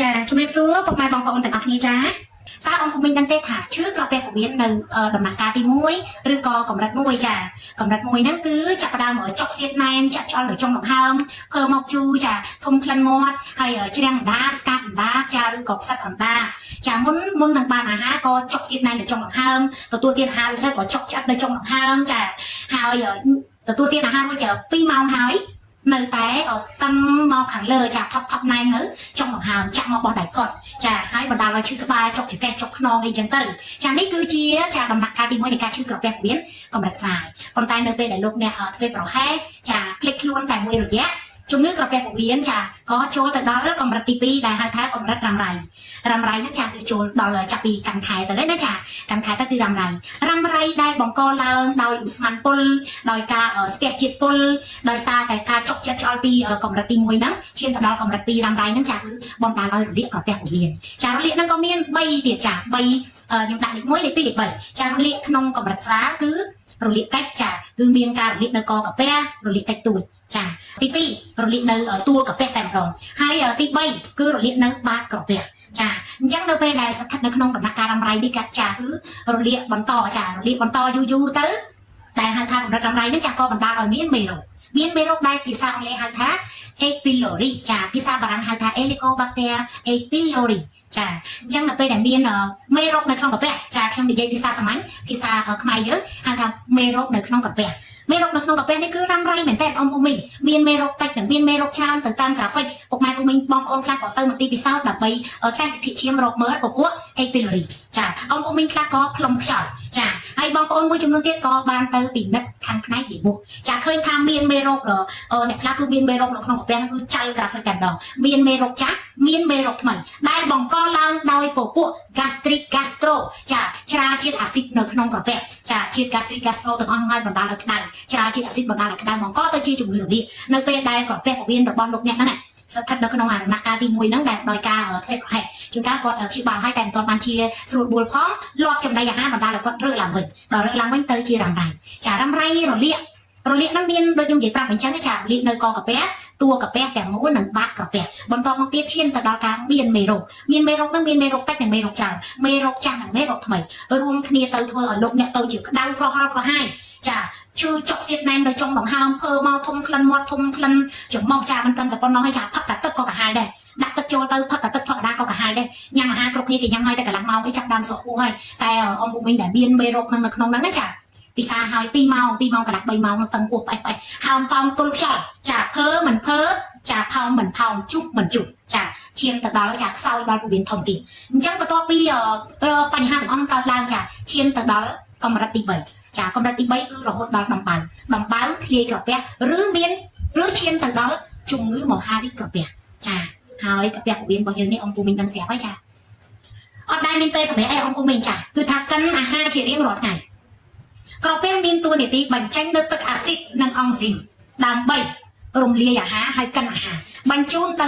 ចាជំរាបសួរពុកម៉ែបងប្អូនទាំងអស់គ្នាចាតើអង្គមីងដឹងទេថាឈឺក្រពះពោះវៀននៅដំណាក់កាលទី1ឬក៏កម្រិត1ចាកម្រិត1ហ្នឹងគឺចាប់ផ្ដើមចុកសៀតណែនចាក់ឆ្អល់នៅចុងដង្ហើមភើមកជូរចាធំក្លិនមាត់ហើយជ្រាំងអណ្ដាតស្កាត់អណ្ដាតចាឬក៏ផ្សិតអណ្ដាតចាមុននឹងបានអាហារក៏ចុកសៀតណែននៅចុងដង្ហើមទទួលទានអាហារទៅក៏ចុកឆ្អិតនៅចុងដង្ហើមចាហើយទទួលទានអាហារមួយ2ម៉ោងហើយនៅតែតាំមកខាងលើចាថប់ណែននៅចុងដង្ហើមចាក់មកបោះដៃកត់ចាហើយបណ្ដាលឲ្យឈឺក្បាលចុកចង្កេះចុកខ្នងអីចឹងទៅចានេះគឺជាចាដំណាក់កាលទី1នៃការឈឺក្រពះពោះវៀនកម្រិតស្រាយប៉ុន្តែនៅពេលដែលលោកអ្នកធ្វើប្រហែសចាភ្លេចខ្លួនតែមួយរយៈជំងឺក្រពះពោះវៀនចាក៏ចូលទៅដល់កម្រិតទី2ដែលហៅថាកម្រិតរ៉ាំរ៉ៃហ្នឹងចាគឺចូលដល់ចាប់ពីកាន់ខែទៅណាចាកាន់ខែទៅគឺរ៉ាំរ៉ៃដែលបង្កឡើងដោយឧស្ម័នពុលដោយការស្ទះជាតិពុលដោយសារតែការចុកចិត្តឆ្អល់ពីកម្រិតទី1ហ្នឹងឈានទៅដល់កម្រិត2រ៉ាំរ៉ៃហ្នឹងចាគឺបណ្ដាលឲ្យរលាកក្រពះពោះវៀនចារលាកហ្នឹងក៏មាន3ទៀតចា3ខ្ញុំដាក់លេខ1លេខ2លេខ3ចារលាកក្នុងកម្រិតស្រាលគឺរលាកតិចចាគឺមានការរលាកនៅកក្រពះរលាកតិចតួចចាទី2រលាកនៅទួលក្រពះតែម្ដងហើយទី3គឺរលាកនៅបាតក្រពះចាអញ្ចឹងនៅពេលដែលស្ថិតនៅក្នុងដំណាក់កាលរ៉ាំរ៉ៃនេះកាត់ចាគឺរលាកបន្តចារលាកបន្តយូរទៅដែលហៅថាកម្រិតរ៉ាំរ៉ៃនេះចាក៏បណ្ដាលឲ្យមានមេរោគដែលភាសាអង់គ្លេសហៅថា E. pylori ចាភាសាបារាំងហៅថា Helicobacter E. pylori ចាអញ្ចឹងនៅពេលដែលមានមេរោគនៅក្នុងក្រពះចាខ្ញុំនិយាយភាសាសាមញ្ញភាសាខ្មែរយើងហៅថាមេរោគនៅក្នុងក្រពះមេរោគនៅក្នុងក្រពះនេះគឺរ៉ាំរ៉ៃមែនតើអ៊ំពុំមីងមានមេរោគតិចនិងមានមេរោគច្រើនទៅតាមក្រាហ្វិកពុកម៉ែពុំមីងបងប្អូនខ្លះក៏ទៅមន្ទីរពិសោធន៍ដើម្បីតេស្តវិភាគឈាមរកមើលពពួក E. pylori ចាអ៊ំពុំមីងខ្លះក៏ផ្លុំខ្យល់ចាហើយបងប្អូនមួយចំនួនទៀតក៏បានទៅពិនិត្យខាងផ្នែកវិបុចាឃើញថាមានមេរោគអ្នកខ្លះគឺមានមេរោគនៅក្នុងក្រពះគឺចៅក្រាហ្វិកតែម្ដងមានមេរោគចាស់មានមេរោគថ្មីដែលបង្កឡើងដោយពពួក gastric gastro ចាច្រាជាតិអាស៊ីតនៅក្នុងក្រពះចាជាតិ gastric gastro ទាំងអស់ហើយបណ្ដាលឲ្យក្តៅច្រាជាតិអាស៊ីតបណ្ដាលឲ្យក្តៅបង្កទៅជាជំងឺរលាកនៅពេលដែលក្រពះពោះវៀនរបស់លោកអ្នកហ្នឹងស្ថិតនៅក្នុងដំណាក់កាលទី1ហ្នឹងដែលដោយការធ្វើប្រហែសជួនកាលគាត់ព្យាបាលឲ្យតែមិនទាន់បានជាស្រួលបួលផងលាប់ចំណីអាហារបណ្ដាលឲ្យគាត់រើឡើងវិញដល់រើឡើងវិញទៅជារ៉ាំរ៉ៃចារ៉ាំរ៉ៃរលាកហ្នឹងមានដូចខ្ញុំនិយាយប្រាប់អញ្ចឹងចារលាកនៅកក្រពះតួក្រពះទាំងមូលនិងបាតក្រពះបន្តមកទៀតឈានទៅដល់ការមានមេរោគហ្នឹងមានមេរោគតិចនិងមេរោគច្រើនមេរោគចាស់និងមេរោគថ្មីរួមគ្នាទៅធ្វើឲ្យលោកអ្នកទៅជាក្តៅក្រហល់ក្រហាយចាឈឺចុកសៀតណែននៅចុងដង្ហើមភើមកធំក្លិនមាត់ធំក្លិនច្រមុះចាមិនត្រឹមតែប៉ុណ្ណោះហើយចាផឹកតែទឹកក៏កាហាយដែរដាក់ទឹកចូលទៅផឹកតែទឹកធម្មតាក៏កាហាយដែរញ៉ាំអាហារគ្រប់គ្នាគេញ៉ាំហើយតែកន្លះម៉ោងអីចាប់ដើមស្រកពោះហើយតែអ៊ំពុំមីងដែលមានមេរោគនៅក្នុងហ្នឹងណាចាពិសាហើយ2ម៉ោងកន្លះ3ម៉ោងនៅតឹងពោះផ្អែកហើមប៉ោមទល់ខ្យល់ចាភើមិនភើចាផោមមិនផោមជុបមិនជុបចាឈានទៅដល់ចាខ្សោយដល់ពោះវៀនធំទៀតអញ្ចឹងបន្ទាប់ពីបញ្ហាទាំងអស់កើតឡើងចាឈានទៅដល់កម្រិតទី3ចាកម្រិតទី3គឺរហូតដល់ដំបៅធ្លាយក្រពះឬឈានទៅដល់ជំងឺមហារីកក្រពះចាហើយក្រពះពោះវៀនរបស់យើងនេះអ៊ំពុំមីងដឹងស្រាប់ហើយចាអត់ដែលមានពេលសម្រាប់អីអ៊ំពុំមីងចាគឺថាកិនអាហារជារៀងរាល់ថ្ងៃក្រពះមានតួនាទីបញ្ចេញនូវទឹកអាស៊ីតនិងអង់ស៊ីមដើម្បីរំលាយអាហារហើយកិនអាហារបញ្ជូនទៅ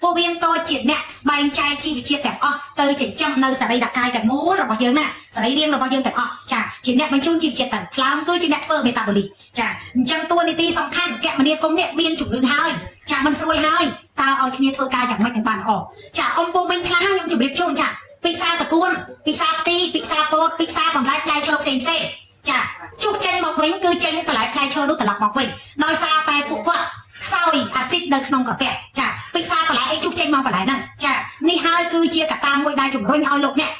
ពោះវៀនតូចជាអ្នកបែងចែកជីវជាតិទាំងអស់ទៅចិញ្ចឹមនៅសរីរកាយទាំងមូលរបស់យើងណាសរីរាង្គរបស់យើងទាំងអស់ចាជាអ្នកបញ្ជូនជីវជាតិទៅខ្លាំងគឺជាអ្នកធ្វើមេតាបូលីកចាអញ្ចឹងតួនាទីសំខាន់គមនាគមន៍នេះមានជំងឺហើយចាមិនស្រួលហើយតើឲ្យគ្នាធ្វើការយ៉ាងម៉េចបានល្អចាអ៊ំពុំវិញខ្លះខ្ញុំជម្រាបជូនចាពិសាតកួនពិសាផ្ទីពិសាពោតពិសាបន្លែផ្លែឈើផ្សេងចាជុះចេញមកវិញគឺចេញបន្លែផ្លែឈើនោះត្រឡប់មកវិញដោយសារតែពួកគាត់ខ្សោយអាស៊ីតនៅក្នុងក្រពះចាពិសាបន្លែអីជុះចេញមកបន្លែហ្នឹងចានេះហើយគឺជាកត្តាមួយដែលជំរុញឲ្យលោកអ្នក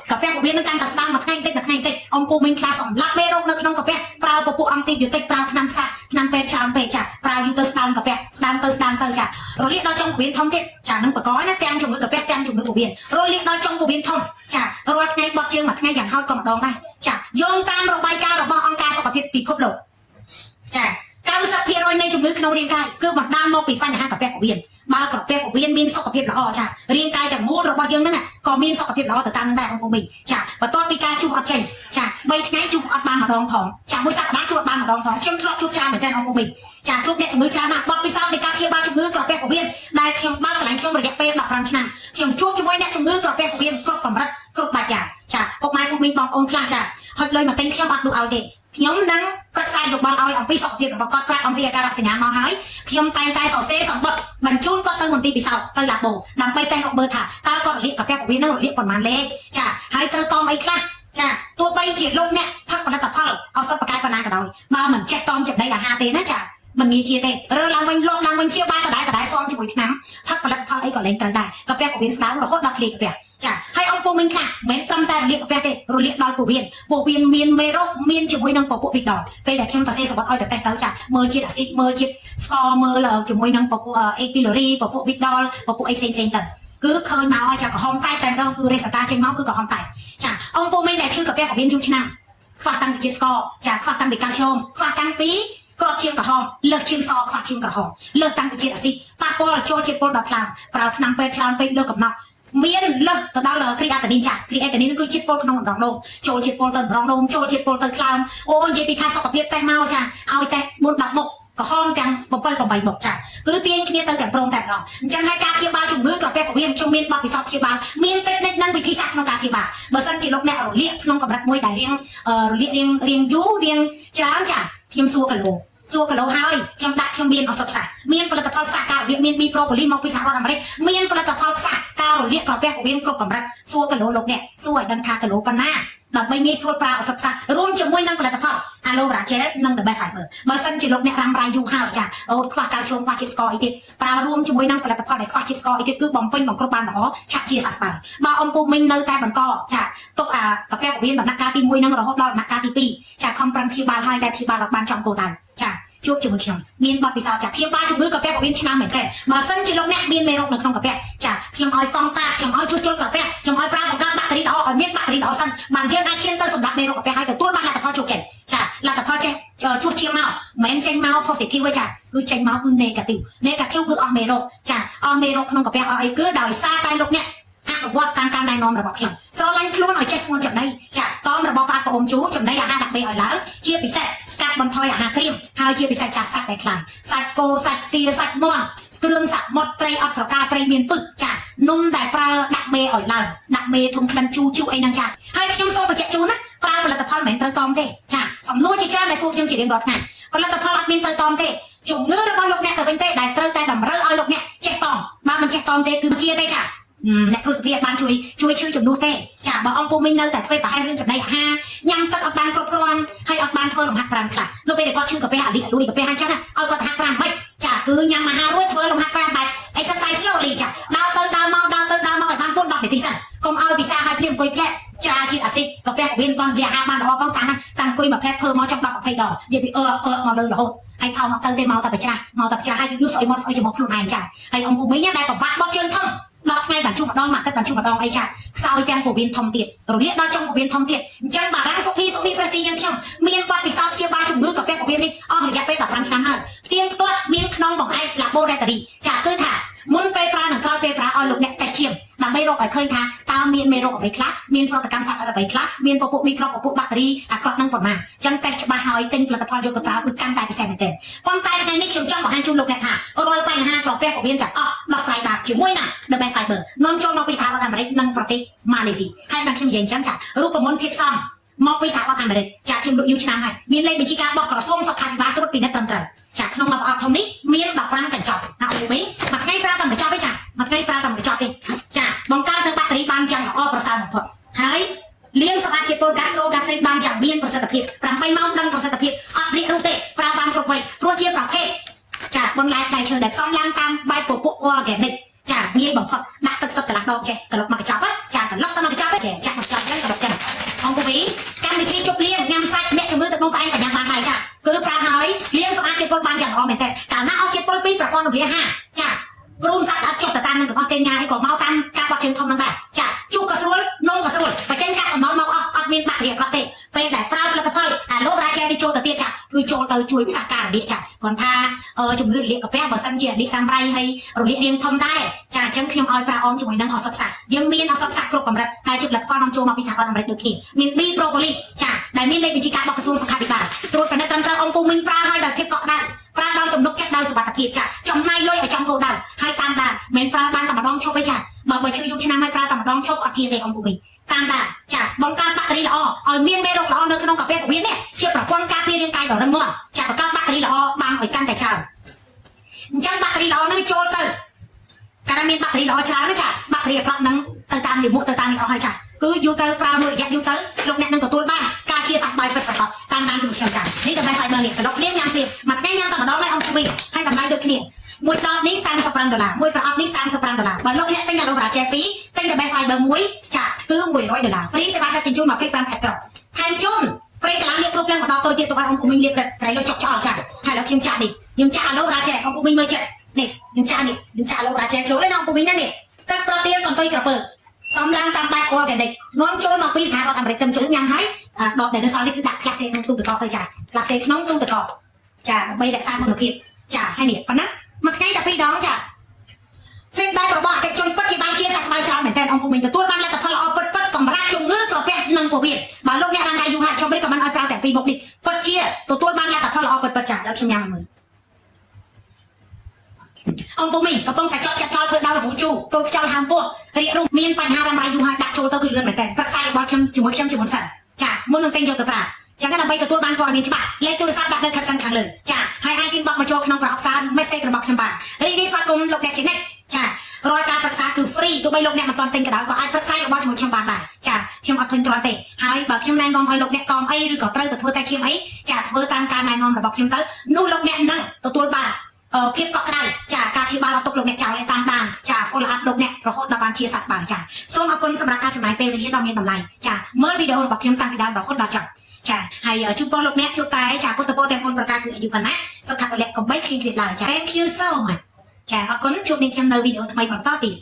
ក្រពះពោះវៀននឹងកាន់តែស្ដាំមួយថ្ងៃតិចអ៊ំពុំមីងខ្លះសម្លាប់មេរោគនៅក្នុងក្រពះប្រើពពួកអង់ទីប៊ីយោទិកប្រើថ្នាំសាថ្នាំពេទ្យច្រើនពេកចាប្រើយូរទៅស្ដាំក្រពះស្ដាំទៅចារលាកដល់ចុងពោះវៀនធំទៀតចានឹងបកកណាទាំងជំងឺក្រពះទាំងជំងឺពោះវៀនរលាកដល់ចុងពោះវៀនធំចារាល់ថ្ងៃបត់ជើងមួយថ្ងៃយ៉ាងហោចក៏ម្ដងដែរចាយោងតាមរបាយការណ៍របស់អង្គការសុខភាពពិភពលោកចា 90% នៃជំងឺក្នុងរាងកាយគឺបណ្ដាលមកពីបញ្ហាក្រពះពោះវៀនបើក្រពះពោះវៀនមានសុខភាពល្អចារាងកាយទាំងមូលរបស់យើងហ្នឹងក៏មានសុខភាពល្អទៅតាមនឹងដែរអ៊ំពុំមីងចាបន្ទាប់ពីការជួបអត់ចេញចា3ថ្ងៃជួបអត់បានម្ដងផងចាមួយសប្ដាហ៍ជួបបានម្ដងផងខ្ញុំធ្លាប់ជួបច្រើនមែនទែនអ៊ំពុំមីងចាជួបអ្នកជំងឺច្រើនណាស់បទពិសោធន៍នៃការព្យាបាលជំងឺក្រពះពោះវៀនដែលខ្ញុំបើកកន្លែងខ្ញុំរយៈពេល15ឆ្នាំខ្ញុំជួបជាមួយអ្នកជំងឺក្រពះពោះវៀនគ្រប់កម្រិតគ្រប់បែបយ៉ាងចាពុកម៉ែពុកមីងបងប្អូនខ្លះចាហុចលុយមកទិញខ្ញុំអត់នោះឲ្យទេ ខ្ញុំនឹងប្រឹក្សាយោបល់ឲ្យអំពីសុខភាពរបស់គាត់ប្រាប់អំពីអាការៈសញ្ញាមកហើយខ្ញុំតែងតែសរសេរសម្បត្តិបញ្ជូនគាត់ទៅមន្ទីរពិសោធន៍ទៅឡាបូដើម្បីតែរកមើលថាតើគាត់រលាកកាពះពោះវៀននឹងរលាកប៉ុន្មានលេខចាហើយត្រូវតមអីខ្លះចាទោះបីជាលោកអ្នកផឹកផលិតផលឱសថប្រកែកប៉ុណ្ណាក៏ដោយបើមិនចេះតមចំណីអាហារទេណាចាមិនងាយជាទេរើឡើងវិញលោកឡើងវិញជាបានដដែលស្វំជាមួយឆ្នាំផឹកផលិតផលអីក៏លែងត្រូវដែរកាពះពោះវៀនស្ដៅរហូតដល់គ្លៀកកាពះចាហើយអង្គពុំមិញខ្លះមិនត្រឹមតែរលាកកាពះទេរលាកដល់ពោះវៀនមានមេរោគមានជាមួយនឹងពពួកវីដនពេលដែលខ្ញុំសរសេរសម្បត្តិឲ្យទៅតេស្តទៅចាមើលជាតិអាស៊ីតមើលជាតិស្ករមើលជាមួយនឹងពពួកអេពីឡូរីពពួកវីដនពពួកអីផ្សេងទៅគឺឃើញមកចាក្រហមតែម្ដងគឺរេសតាចេញមកគឺក្រហមតែចាអង្គពុំមិញដែលឈឺកាពះពោះវៀនយូរឆ្នាំខ្វះតាំងពីជាតិស្ករចាខ្វះតាំងពីកាល់ស្យូមខ្វះតាំងពីក៏ឈាមក្រហមលើសឈាមសខ្វះឈាមក្រហមលើសតាំងពីជាតិអាស៊ីតប៉ះពាល់ចូលជាតិពុលដល់ខ្លាំងប្រើថ្នាំពេទ្យច្រើនពេកលើសកំណត់មានលើសទៅដល់គ្រីអាតានីនចាគ្រីអាតានីនគឺជាតិពុលក្នុងដងនោមចូលជាតិពុលទៅដងនោមចូលជាតិពុលទៅខ្លាំងអូនិយាយពីថាសុខភាពតែមកចាឲ្យតែ4-10មុខក្រហមទាំង7-8មុខចាគឺទាញគ្នាទៅទាំងព្រមតែម្ដងអញ្ចឹងហើយការព្យាបាលជំងឺក្រពះពោះវៀនខ្ញុំមានបទពិសោធន៍ព្យាបាលមានពេទ្យនិចនិងវិធីសាស្ត្រក្នុងការព្យាបាលបើសិនជាលោកអ្នករលាកក្នុងកម្រិតមួយដែលរលាករៀងយូររៀងច្រើនចាខ្ញុំសួរគីឡូហើយខ្ញុំមានឱសថផ្សាមានផលិតផលផ្សាការរលាកមានមីប្រូប៉ូលីមកពីសហរដ្ឋអាមេរិកមានផលិតផលផ្សាការរលាកក្រពះពោះវៀនគ្រប់កម្រិតសួរគីឡូលោកអ្នកសួរឲ្យដឹងថាគីឡូប៉ុណ្ណាដើម្បីងាយស្រួលប្រើឱសថផ្សារួមជាមួយនឹងផលិតផល Aloe Vera Gel និង The Best Fiber បើសិនជាលោកអ្នករ៉ាំរ៉ៃយូរហើយចាអូខ្វះកាល់ស្យូមខ្វះជាតិស្ករអីទៀតប្រើរួមជាមួយនឹងផលិតផលដែលខ្វះជាតិស្ករអីទៀតគឺបំពេញបង្គ្រប់បានល្អឆាប់ជាសះស្បើយបើអំពូមិញនៅតែបន្តចាទុកកាពះពោះវៀនដំណាក់កាលទី1នឹងរហូតដល់ដំណាក់កាលទី2ចាខំប្រឹងព្យាបាលហើយតែព្យាបាលអត់បានចំគោលដៅចាជួបជាមួយខ្ញុំមានបទពិសោធន៍ចាព្យាបាលជំងឺកាពះពោះវៀនឆ្នាំមែនទេបើសិនជាលោកអ្នកមានមេរោគនៅក្នុងកាពះចាខ្ញុំឲ្យកង់តាខ្ញុំឲ្យជួសជុលកាពះខ្ញុំឲ្យប្រើបង្កើតបាក់តេរីល្អឲ្យមានបាក់តេរីល្អសិនបានយើងអាចឈានទៅសម្រាប់មេរោគកាពះឲ្យទទួលបានលទ្ធផលជោគជ័យចាលទ្ធផលចេះជួសជៀមមកមិនមែនចេញមក positive ទេចាគឺចេញមកគឺ negative គឺអស់មេរោគចាអស់មេរោគក្នុងកាពះអស់អីគឺដោយសារតែលោកអ្នកអនុវត្តតាមការណែនាំរបស់ខ្ញុំស្រឡាញ់ខ្លួនឲ្យចេះស្ងួនចំណីចាតមរបស់ប៉ាប្អូនជូចំណីអាហារដាក់ពេលឲ្យឡើងជាពិសេសកាត់បន្ថយអាហារក្រៀមហើយជាពិសេសចាសាច់ដែលខ្លាំងសាច់គោសាច់ទាសាច់មាន់គ្រឿងសមុទ្រត្រីអត់ស្រកាត្រីមានពឹកចានំដែលប្រើដាក់មេឲ្យឡើងដាក់មេធំក្លិនជូអីហ្នឹងចាហើយខ្ញុំសូមបញ្ជាក់ជូនណាប្រើផលិតផលមិនមែនត្រូវតមទេចាសំណួរជាច្រើនដែលសួរខ្ញុំជារៀងរាល់ថ្ងៃផលិតផលអត់មានត្រូវតមទេជំងឺរបស់លោកអ្នកទៅវិញទេដែលត្រូវតែតម្រូវឲ្យលោកអ្នកចេះតមបើមិនចេះតមទេគឺជាទេចាអ្នកគ្រូសុភាបានជួយឈឺជំនួសទេចាបើអង្គពុំមិញនៅតែធ្វើប្រហែលរឿងចំណីអាហារញ៉ាំទឹកអត់បានគ្រប់គ្រាន់ហើយអត់បានធ្វើលំហាត់ប្រាណខ្លះនៅពេលដែលគាត់ឈឺកាពះអាលីលួយកាពះហើយចឹងឲ្យគាត់ហាត់ប្រាណមិនចាគឺញ៉ាំអាហាររួចធ្វើលំហាត់ប្រាណបែប exercise slowly ចាដើរទៅដើរមកឲ្យបាន4-10នាទីសិនកុំឲ្យពិសាឲ្យភ្លាមអង្គុយផ្លែចាជាតិអាស៊ីតកាពះពោះវៀនតន់វាអាហារបានល្អផងតាំងអង្គុយមកផ្លែធ្វើមកចង់10-20ដងនិយាយពីមកលើរហូតហើយផោមកទៅទេមកតែប្រច្រាស់ហើយយូរស្អុយមកស្អុយចំមុខខ្លួនឯងចាហើយអង្គពុំមិញដែលប្របាក់បោះជើងធំដល់ថ្ងៃបានជួបម្ដងមកទឹកបានជួបម្ដងអីចាខ្សោយទាំងពោះវៀនធំទៀតរលាកដល់ចុងពោះវៀនធំទៀតអញ្ចឹងបារាំងសុភីប្រស៊ីយ៉ាងខ្ញុំមានបទពិសោធន៍ព្យាបាលជំងឺកាពះពោះវៀននេះអស់រយៈពេល15ឆ្នាំហើយផ្ទៀងផ្ទាត់មានក្នុងបង្អែក Laboratory ចាគឺថាមុនពេលប្រើនិងក្រោយពេលប្រើឲ្យលោកអ្នកតេស្តឈាមដើម្បីរកឲ្យឃើញថាតើមានមេរោគអ្វីខ្លះមានប្រតិកម្មសត្វអ្វីខ្លះមានពពួកមីក្រូបពពួកបាក់តេរីអាក្រក់នឹងប៉ុន្មានអញ្ចឹងតេស្តច្បាស់ហើយទិញផលិតផលយកទៅប្រើគឺកាន់តែពិសេសមែនទែនប៉ុន្តែថ្ងៃនេះខ្ញុំចង់បង្ហាញជូនលោកអ្នកថារាល់បញ្ហាក្រពះពោះវៀនទាំងអស់ដោះស្រាយបានជាមួយនឹង The Best Fiber នាំចូលមកពីសហរដ្ឋអាមេរិកនិងប្រទេសម៉ាឡេស៊ីហើយបានខ្ញុំនិយាយអញ្ចឹងថារូបមន្តធាតុផ្សំមកពីសហរដ្ឋអាមេរិកចាខ្ញុំលក់យូរឆ្នាំហើយមានលេខបញ្ជីការបោះក្រសួងសុខាភិបាលត្រួតពិនិត្យត្រឹមត្រូវចាក្នុងមួយប្រអប់ធំនេះមាន15កញ្ចប់ណាអូមីមួយថ្ងៃប្រើតែកញ្ចប់ទេចាមួយថ្ងៃប្រើតែកញ្ចប់ទេចាបង្កើតនៅបាក់តេរីបានយ៉ាងល្អប្រសើរបំផុតហើយលាងសម្អាតជាតិពុល Gastro-Gastric បានយ៉ាងមានប្រសិទ្ធភាព8ម៉ោងដឹងប្រសិទ្ធភាពអត់រាករូបទេប្រើបានគ្រប់វ័យព្រោះជាប្រភេទចាបន្លែផ្លែឈើដែលផ្សំឡើងតាមបែបពពួក organic ចាងាយបំផុតដាក់ទឹកសុទ្ធកន្លះដងចេះកន្លុកមកកញ្ចប់ចាកន្លុកទៅមកកញ្ចប់ចេះចាក់មកកញ្ចប់ហ្នឹងកន្លុកចឹងអង្គពីកម្មវិធីជប់លៀងញ៉ាំសាច់អ្នកជំងឺទឹកនោមផ្អែមក៏ញ៉ាំបានដែរចាគឺប្រើហើយលាងសម្អាតជាតិពុលបានយ៉ាងល្អមែនតើកាលណាអស់ជាតិពុលពីប្រព័ន្ធរំលាយអាហារចាព្រមសាច់អត់ចុះទៅតាមនឹងរបស់កេញ៉ាអីក៏មកតាមការបោះជើងធំហ្នឹងដែរចាជូរក៏ស្រួលនំក៏ស្រួលបញ្ចេញកាកសំណល់មកអត់មានបាក់តេរីអត់ទេពេលដែលប្រើផលិតផលAloe Vera Gelនេះចូលទៅទៀតចាគឺចូលទៅជួយផ្សះការរលាកចាគាត់ថាជំងឺរលាកកាពះបើសិនជារលាកតាមរៃហើយរលាករាងធំដែរចាអញ្ចឹងខ្ញុំឲ្យប្រើអមជាមួយនឹងឱសថសាស្ត្រយើងមានឱសថសាស្ត្រគ្រប់កម្រិតហើយជាផលិតផលនាំចូលមកពីសហរដ្ឋអាមេរិកដូចគ្នាមាន B Propolis ចាដែលមានលេខបញ្ជីការបោះក្រសួងសុខាភិបាលត្រួតពិនិត្យត្រឹមត្រូវអង្គពុំមិញប្រើឲ្យដោយភាពកក់ក្ដៅប្រើដោយទំនុកចិត្តដោយសុវត្ថិភាពចាចំណាយលុយឲ្យចំគោលដៅហើយតាមដានមិនប្រើបានតែម្ដងឈប់ទេចា បើឈឺយូរឆ្នាំហើយប្រើតែម្ដងឈប់អត់ជាទេអង្គពុំវិញតាមតាចាបង្កើតបាក់តេរីល្អឲ្យមានមេរោគល្អនៅក្នុងកាពះពោះវៀននេះជាប្រព័ន្ធការពាររាងកាយដ៏រឹងមាំចាបង្កើតបាក់តេរីល្អបានឲ្យកាន់តែច្រើនអញ្ចឹងបាក់តេរីល្អនឹងចូលទៅកាលណាមានបាក់តេរីល្អច្រើនណាចាបាក់តេរីអាក្រក់ហ្នឹងទៅតាមលាមកទៅតាមនេះអស់ហើយចាគឺយូរទៅប្រើមួយរយៈយូរទៅលោកអ្នកនឹងទទួលបានការជាសះស្បើយពិតប្រាកដតាមតាមជំនួយខ្ញុំចានេះដើម្បីឲ្យមើលនេះកណ្ដុកនេះញ៉ាំទៀតមួយថ្ងៃញ៉ាំតែម្ដងហើយអង្គពុំវិញហើយតម្លៃដូចគ្នាមួយដបនេះ$35មួយប្រអប់នេះ$35បើលោកអ្នកទិញដល់រ៉ាជែ2ទិញតែ Best Fiber 1ចាគឺ$100ហ្វ្រីសេវាដឹកជញ្ជូន25ខែក្រោយថែមជូនប្រេងកន្លងលៀបគ្រប់ឡើងម្ដងតូចទៀតទៅឲ្យអង្គពុំវិញលៀបត្រីលោកចុកឆ្អល់ចាហើយដល់ខ្ញុំចាក់នេះខ្ញុំចាក់អាឡូរ៉ាជែអង្គពុំវិញមើលចិត្តនេះខ្ញុំចាក់នេះខ្ញុំចាក់អាឡូរ៉ាជែចូលឯអង្គពុំវិញណានេះទឹកប្រូតេអ៊ីនកន្ទុយក្រពើសំឡាងតាមបែប organic នាំចូលមកពីសហរដ្ឋអាមេរិកទៅជួយញ៉ាំហើយដបដែលនៅសល់នេះគឺដាក់ក្លាសេក្នុងទូទឹកកកទៅចាក្លាសេក្នុងទូទឹកកកចាដើម្បីរក្សាគុណភាពចាហើយនេះប៉ុណ្ណាមួយថ្ងៃតែ2ដងចា feedback របស់អតិថិជនពិតជាបានជាសះស្បើយច្រើនមែនទែនអង្គពុំវិញទទួលបានលទ្ធផលល្អពិតសម្រាប់ជំងឺក្រពះនិងពោះវៀនបើលោកអ្នករ៉ាំរ៉ៃយូរហើយខ្ញុំមិនក៏មិនឲ្យប្រើតែពីរមុខនេះពិតជាទទួលបានលទ្ធផលល្អពិតចាដល់ខ្ញុំញ៉ាំឲ្យមើលអង្គពុំវិញកំពុងតែចត់ចោលធ្វើដល់រំជូកូនខ្យល់ហាមពោះរាករូបមានបញ្ហារ៉ាំរ៉ៃយូរហើយដាក់ចូលទៅគឺលឿនមែនទែនប្រឹក្សារបស់ខ្ញុំជាមួយខ្ញុំជាមុនសិនចាមុននឹងទិញយកទៅប្រើចឹងដើម្បីទទួលបានព័ត៌មានច្បាស់លេខទូរស័ព្ទដាក់នៅខាងខាងលើចាហើយអាចinboxមកចូលក្នុងប្រអប់សារ message របស់ខ្ញុំបានរីករាយស្វាគមន៍លោកអ្នកជានិច្ចចារាល់ការប្រឹក្សាគឺ free ទោះបីលោកអ្នកមិនទាន់ទិញក៏ដោយក៏អាចប្រឹក្សារបស់ជាមួយខ្ញុំបានដែរចាខ្ញុំអត់ឃើញទ្រាំទេហើយបើខ្ញុំណែនាំឲ្យលោកអ្នកតមអីឬក៏ត្រូវទៅធ្វើតែឈាមអីចាធ្វើតាមការណែនាំរបស់ខ្ញុំទៅនោះលោកអ្នកនឹងទទួលបានភាពកក់ក្ដៅចាការព្យាបាលអត់ទុកលោកអ្នកចោលទេតាមដានចា follow up លោកអ្នករហូតដល់បានជាសះស្បើយចាសូមអរគុណសម្រាប់ការចំណាយពេលវេលាដ៏មានតម្លៃចាមើលវីដេអូរបស់ខ្ញុំតាំងពីដើមរហូតដល់ចប់ចាហើយជូនពរលោកអ្នកជួបតែចាពុទ្ធពរទាំង4ប្រការគឺអាយុវណ្ណៈសុខៈពលៈកុំបីឃ្លៀងឃ្លាតឡើយចា Thank you so much ចាអរគុណជួបនឹងខ្ញុំនៅវីដេអូថ្មីបន្តទៀត